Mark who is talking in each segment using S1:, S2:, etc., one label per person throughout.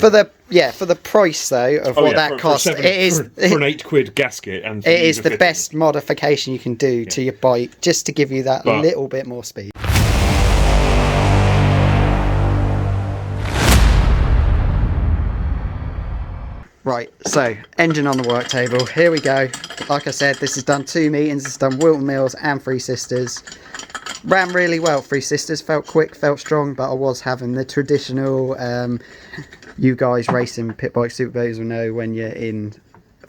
S1: For the price though of what that costs,
S2: for an £8 gasket, and
S1: it is the best modification you can do to your bike, just to give you that little bit more speed. Right, so engine on the work table. Here we go. Like I said, this has done 2 meetings. It's done Wilton Mills and Three Sisters. Ran really well. Three Sisters felt quick, felt strong, but I was having the traditional. You guys racing pit bike superboats will know when you're in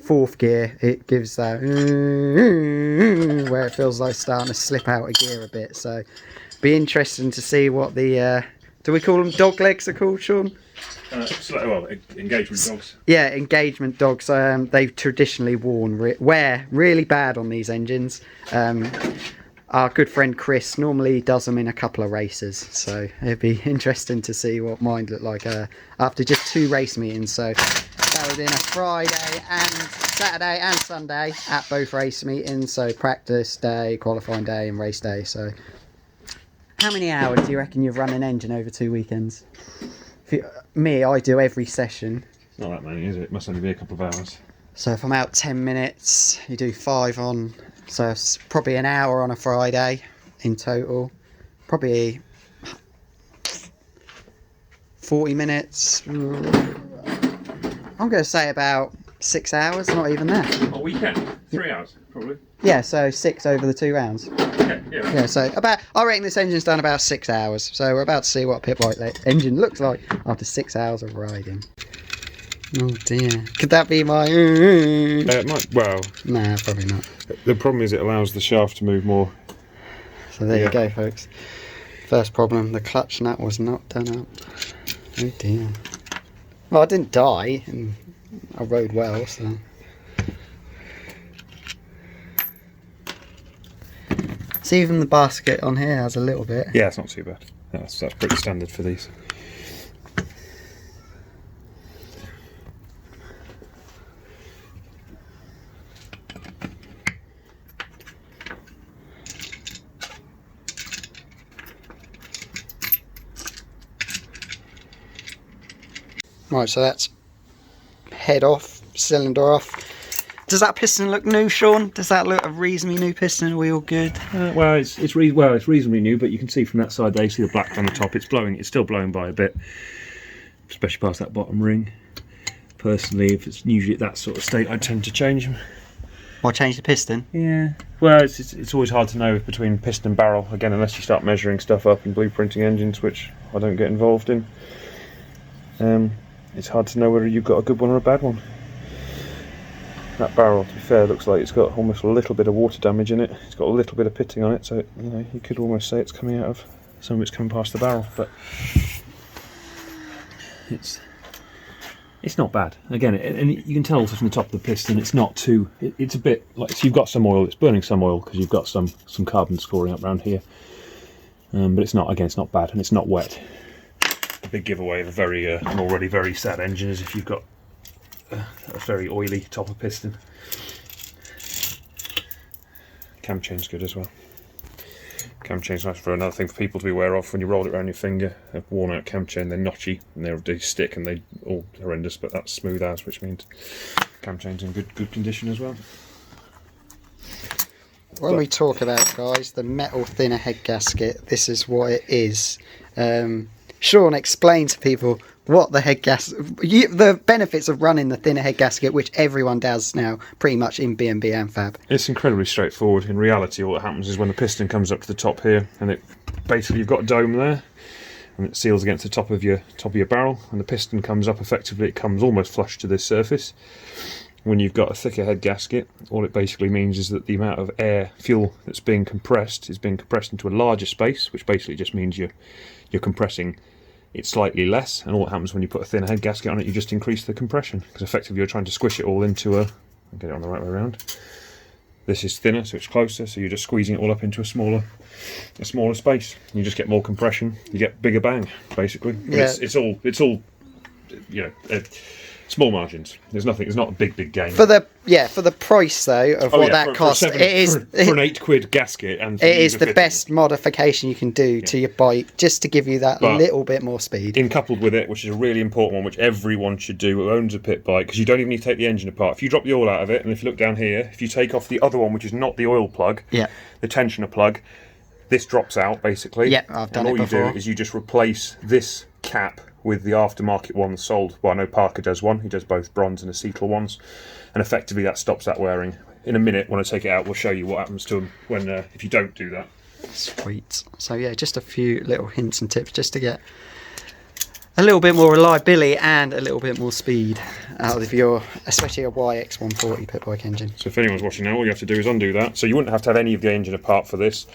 S1: 4th gear, it gives that where it feels like starting to slip out of gear a bit. So, be interesting to see what the do we call them dog legs are called, Sean?
S2: Engagement dogs.
S1: Yeah, engagement dogs. They've traditionally wear really bad on these engines. Our good friend Chris normally does them in a couple of races, so it'd be interesting to see what mine look like after just 2 race meetings. So that was in a Friday and Saturday and Sunday at both race meetings. So practice day, qualifying day, and race day. So how many hours do you reckon you've run an engine over 2 weekends? I do every session.
S2: It's not that many, is it? It must only be a couple of hours.
S1: So if I'm out 10 minutes, you do 5 on, so it's probably an hour on a Friday in total. Probably 40 minutes. I'm going to say about 6 hours, not even that.
S2: A weekend? 3 hours, probably.
S1: Yeah, so 6 over the 2 rounds.
S2: Okay, yeah.
S1: Yeah, so I reckon this engine's done about 6 hours. So we're about to see what a pit bike engine looks like after 6 hours of riding. Oh dear. Could that be my...
S2: It might, well...
S1: Nah, probably not.
S2: The problem is it allows the shaft to move more.
S1: So there you go, folks. First problem, the clutch nut was not done up. Oh dear. Well, I didn't die, and I rode well, so... See, even the basket on here has a little bit.
S2: Yeah, it's not too bad. That's pretty standard for these.
S1: Right, so that's head off, cylinder off. Does that piston look new, Sean? Does that look a reasonably new piston? Are we all good?
S2: Well, it's reasonably new, but you can see from that side there, you see the black on the top. It's blowing. It's still blowing by a bit, especially past that bottom ring. Personally, if it's usually at that sort of state, I tend to change them.
S1: Why change the piston?
S2: Yeah. Well, it's always hard to know between piston and barrel again, unless you start measuring stuff up and blueprinting engines, which I don't get involved in. It's hard to know whether you've got a good one or a bad one. That barrel, to be fair, looks like it's got almost a little bit of water damage in it. It's got a little bit of pitting on it, so you could almost say it's coming out of some of it's coming past the barrel, but it's not bad. Again, and you can tell from the top of the piston, it's not too. It's a bit like so you've got some oil. It's burning some oil because you've got some carbon scoring up around here, but it's not. Again, it's not bad and it's not wet. The big giveaway of a very an already very sad engine is if you've got a very oily top of piston. Cam chain's good as well. Cam chain's nice for another thing for people to be aware of when you roll it around your finger. A worn out cam chain, they're notchy and they stick and they all horrendous, but that's smooth as, which means cam chain's in good condition as well.
S1: When we talk about, guys, the metal thinner head gasket, this is what it is. Sean, explain to people what the head the benefits of running the thinner head gasket, which everyone does now pretty much in B&B and Fab.
S2: It's incredibly straightforward. In reality, all that happens is when the piston comes up to the top here, and it basically you've got a dome there, and it seals against the top of your barrel, and the piston comes up effectively. It comes almost flush to this surface. When you've got a thicker head gasket, all it basically means is that the amount of fuel that's being compressed is being compressed into a larger space, which basically just means you're compressing it slightly less, and all that happens when you put a thin head gasket on it, you just increase the compression, because effectively you're trying to squish it all into I'll get it on the right way around. This is thinner, so it's closer, so you're just squeezing it all up into a smaller space. You just get more compression, you get bigger bang, basically.
S1: Yeah.
S2: It's all small margins. There's nothing. It's not a big gain.
S1: For the price though of what that costs,
S2: for an £8 gasket, and
S1: it is the best modification you can do to your bike, just to give you that little bit more speed.
S2: In coupled with it, which is a really important one, which everyone should do who owns a pit bike, because you don't even need to take the engine apart. If you drop the oil out of it, and if you look down here, if you take off the other one, which is not the oil plug, the tensioner plug, this drops out basically.
S1: Yeah, I've done it before.
S2: And all you do is you just replace this cap with the aftermarket one sold. Well, I know Parker does one. He does both bronze and acetal ones, and effectively that stops that wearing. In a minute, when I take it out, we'll show you what happens to them when if you don't do that.
S1: Sweet. So yeah, just a few little hints and tips just to get a little bit more reliability and a little bit more speed out of your, especially a YX140 pit bike engine.
S2: So if anyone's watching now, all you have to do is undo that. So you wouldn't have to have any of the engine apart for this.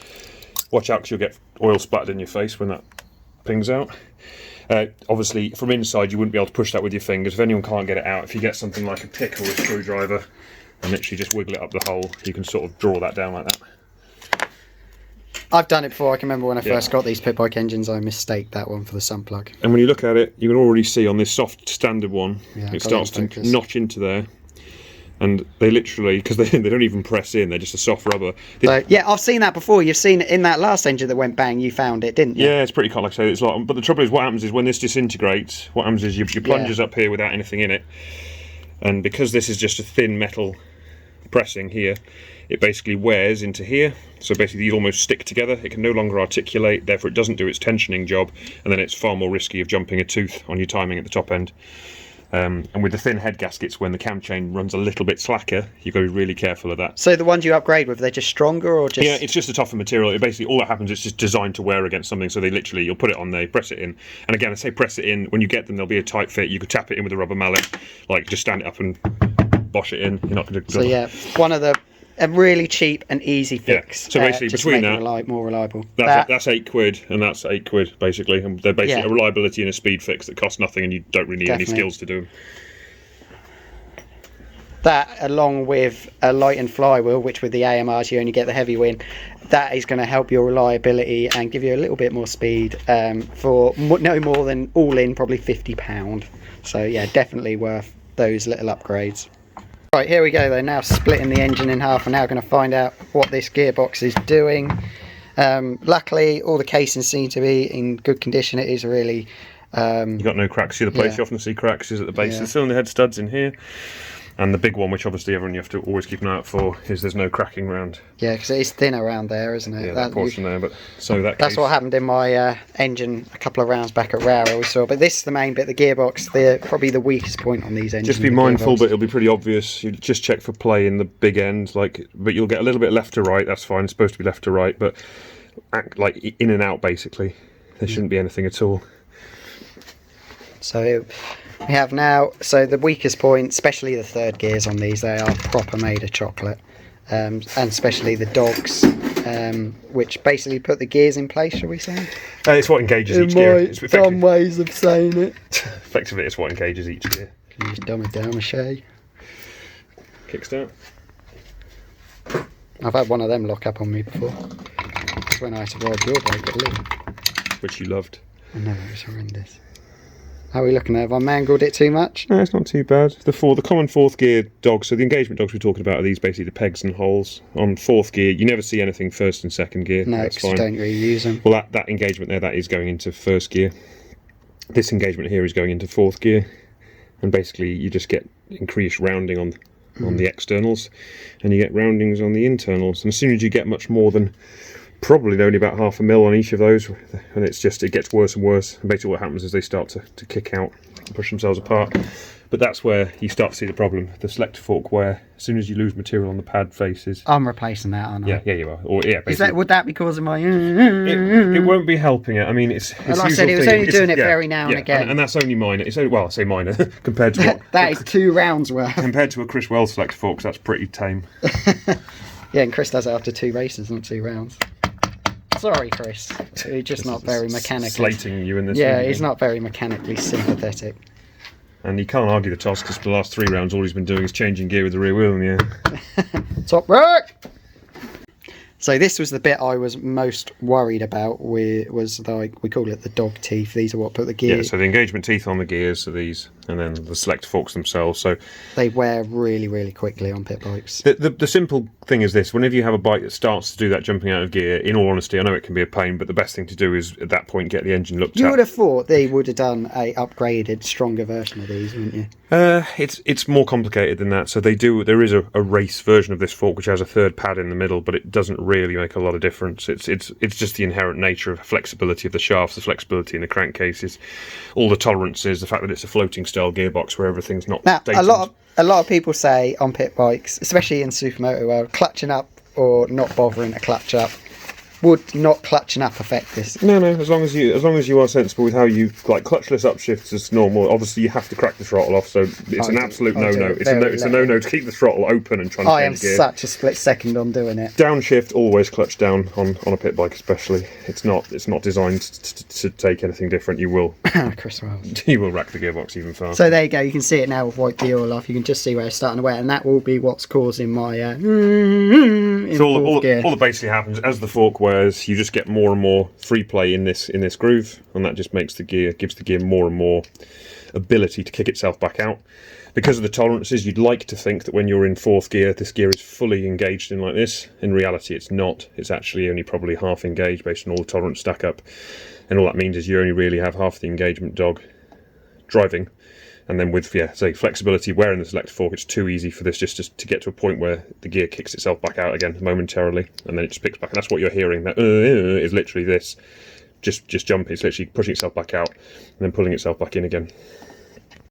S2: Watch out, because you'll get oil splattered in your face when that pings out. Obviously, from inside, you wouldn't be able to push that with your fingers. If anyone can't get it out, if you get something like a pick or a screwdriver and literally just wiggle it up the hole, you can sort of draw that down like that.
S1: I've done it before. I can remember when I first got these pit bike engines, I mistaked that one for the sun plug.
S2: And when you look at it, you can already see on this soft standard one, it starts to notch into there. And they literally, because they don't even press in, they're just a soft rubber.
S1: Yeah, I've seen that before. You've seen it in that last engine that went bang, you found it, didn't you?
S2: Yeah, it's pretty cool, like I say, it's like, but the trouble is, what happens is when this disintegrates, what happens is your plunger's up here without anything in it. And because this is just a thin metal pressing here, it basically wears into here. So basically these almost stick together. It can no longer articulate, therefore it doesn't do its tensioning job, and then it's far more risky of jumping a tooth on your timing at the top end. And with the thin head gaskets, when the cam chain runs a little bit slacker, you've got to be really careful of that.
S1: So the ones you upgrade with, they're just stronger, or just...
S2: Yeah, it's just a tougher material. It basically, all that happens, it's just designed to wear against something. So they literally, you'll put it on there, press it in. And again, I say press it in. When you get them, they'll be a tight fit. You could tap it in with a rubber mallet, like just stand it up and bosh it in. You're not going to...
S1: So yeah, a really cheap and easy fix.
S2: Yeah. So basically, between that,
S1: more reliable.
S2: That's £8, and that's £8 basically. And they're basically a reliability and a speed fix that costs nothing, and you don't really need any skills to do them.
S1: That, along with a lightened flywheel, which with the AMRs you only get the heavy wing, that is going to help your reliability and give you a little bit more speed for no more than all in probably £50. So yeah, definitely worth those little upgrades. Right, here we go. They're now splitting the engine in half and now going to find out what this gearbox is doing. Luckily, all the casings seem to be in good condition. It is really...
S2: you got no cracks. See the place you often see cracks is at the base of the cylinder head studs in here. And the big one, which obviously everyone you have to always keep an eye out for, is there's no cracking around.
S1: Yeah, because it is thin around there, isn't it?
S2: Yeah, that portion there. But that's
S1: what happened in my engine a couple of rounds back at Rara. We saw, but this is the main bit. The gearbox, probably the weakest point on these engines.
S2: Just be mindful, but it'll be pretty obvious. You just check for play in the big end, but you'll get a little bit left to right. That's fine. It's supposed to be left to right, but like in and out basically. There shouldn't be anything at all.
S1: So we have now, so the weakest point, especially the third gears on these, they are proper made of chocolate. And especially the dogs, which basically put the gears in place, shall we say?
S2: It's what engages each gear.
S1: It's some ways of saying it.
S2: Effectively, it's what engages each gear.
S1: Can you just dumb it down, Michelle?
S2: Kickstart.
S1: I've had one of them lock up on me before. That's when I had to ride your bike at Lee.
S2: Which you loved.
S1: I know, it was horrendous. How are we looking at? Have I mangled it too much?
S2: No, it's not too bad. The common fourth gear dogs, so the engagement dogs we're talking about are these basically the pegs and holes. On fourth gear, you never see anything first and second gear.
S1: No, because you don't really use them.
S2: Well, that engagement there, that is going into first gear. This engagement here is going into fourth gear. And basically you just get increased rounding on the externals, and you get roundings on the internals. And as soon as you get much more than probably only about 0.5 mil on each of those, and it gets worse and worse, and basically what happens is they start to kick out and push themselves apart. But that's where you start to see the problem, the selector fork, where as soon as you lose material on the pad faces...
S1: I'm replacing that, aren't I?
S2: Yeah, you are. Or, yeah,
S1: would that be causing my...
S2: It won't be helping it. I mean, it's
S1: like I said, it was only doing it very now and again.
S2: And that's only minor. It's only, well, I say minor, compared to what...
S1: That is 2 rounds worth.
S2: Compared to a Chris Wells selector fork, that's pretty tame.
S1: Yeah, and Chris does it after 2 races, not 2 rounds. Sorry, Chris. He's just not very mechanically...
S2: Slating you in this.
S1: Yeah, he's not very mechanically sympathetic.
S2: And you can't argue the toss, because for the last 3 rounds all he's been doing is changing gear with the rear wheel in the air.
S1: Top rock! So this was the bit I was most worried about. Was like, we call it the dog teeth. These are what put the gear.
S2: Yeah, so the engagement teeth on the gears are these, and then the select forks themselves. So
S1: they wear really, really quickly on pit bikes.
S2: The simple thing is this: whenever you have a bike that starts to do that jumping out of gear, in all honesty, I know it can be a pain, but the best thing to do is at that point get the engine looked at.
S1: You would have thought they would have done a upgraded, stronger version of these, wouldn't you?
S2: It's more complicated than that. So there is a race version of this fork which has a third pad in the middle, but it doesn't really make a lot of difference. It's just the inherent nature of flexibility of the shafts, the flexibility in the crankcases, all the tolerances, the fact that it's a floating style gearbox where everything's not
S1: now,
S2: dated.
S1: A lot of people say on pit bikes, especially in supermoto world, clutching up or not bothering to clutch up. Would not clutching up affect this?
S2: No. As long as you are sensible with how you like clutchless upshifts as normal. Obviously, you have to crack the throttle off, so it's an absolute no-no. It's a no-no to keep the throttle open and try and change gear.
S1: I am such a split second on doing it.
S2: Downshift, always clutch down on a pit bike, especially. It's not designed to take anything different. You will,
S1: Chris Wells.
S2: You will rack the gearbox even faster.
S1: So there you go. You can see it now with white gear all off. You can just see where it's starting to wear, and that will be what's causing my.
S2: So all that basically happens as the fork wears, you just get more and more free play in this groove, and that just gives the gear more and more ability to kick itself back out. Because of the tolerances, you'd like to think that when you're in fourth gear, this gear is fully engaged in like this. In reality, it's not. It's actually only probably half engaged based on all the tolerance stack up, and all that means is you only really have half the engagement dog driving. And then with, say, flexibility, wearing the select fork, it's too easy for this just to get to a point where the gear kicks itself back out again momentarily, and then it just picks back. And that's what you're hearing. That is literally this, just jumping. It's literally pushing itself back out and then pulling itself back in again.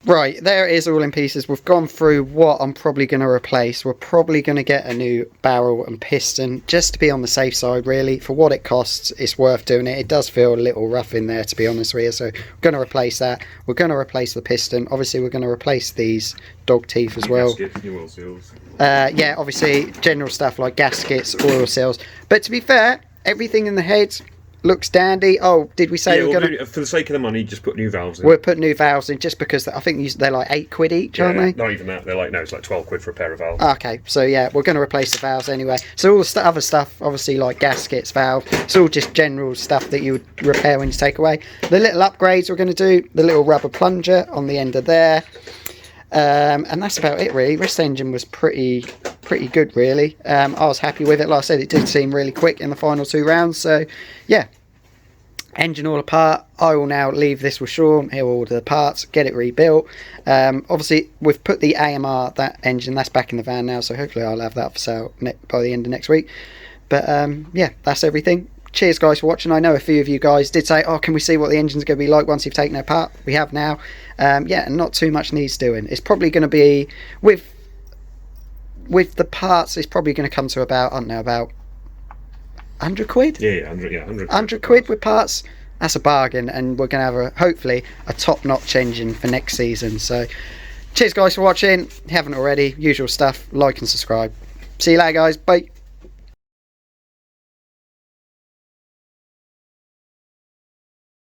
S1: Right, there it is all in pieces. We've gone through what I'm probably going to replace. We're probably going to get a new barrel and piston, just to be on the safe side, really. For what it costs, it's worth doing it. It does feel a little rough in there, to be honest with you, so we're going to replace that. We're going to replace the piston. Obviously, we're going to replace these dog teeth as well.
S2: Gaskets, new oil seals.
S1: Yeah, obviously, general stuff like gaskets, oil seals. But to be fair, everything in the head looks dandy. Oh, did we say we're going to...
S2: For the sake of the money, just put new valves in.
S1: We'll put new valves in just because I think they're like £8 each, aren't they?
S2: Not even that. They're like, no, it's like 12 quid for a pair of valves.
S1: Okay, so yeah, we're going to replace the valves anyway. So all the other stuff, obviously like gaskets, valve, it's all just general stuff that you would repair when you take away. The little upgrades we're going to do, the little rubber plunger on the end of there. And that's about it really. Rest engine was pretty good really. I was happy with it. Like I said, it did seem really quick in the final 2 rounds, so yeah. Engine all apart. I will now leave this with Sean. He'll order the parts, get it rebuilt. Obviously we've put the AMR, that engine, that's back in the van now, so hopefully I'll have that for sale by the end of next week. But yeah, that's everything. Cheers guys for watching. I know a few of you guys did say, oh, can we see what the engine's going to be like once you've taken it apart? We have now. Yeah, and not too much needs doing. It's probably going to be, with the parts, it's probably going to come to about, I don't know, about 100 quid?
S2: Yeah, 100
S1: quid with parts. That's a bargain, and we're going to have hopefully a top-notch engine for next season. So cheers guys for watching. If you haven't already, usual stuff, like and subscribe. See you later guys, bye.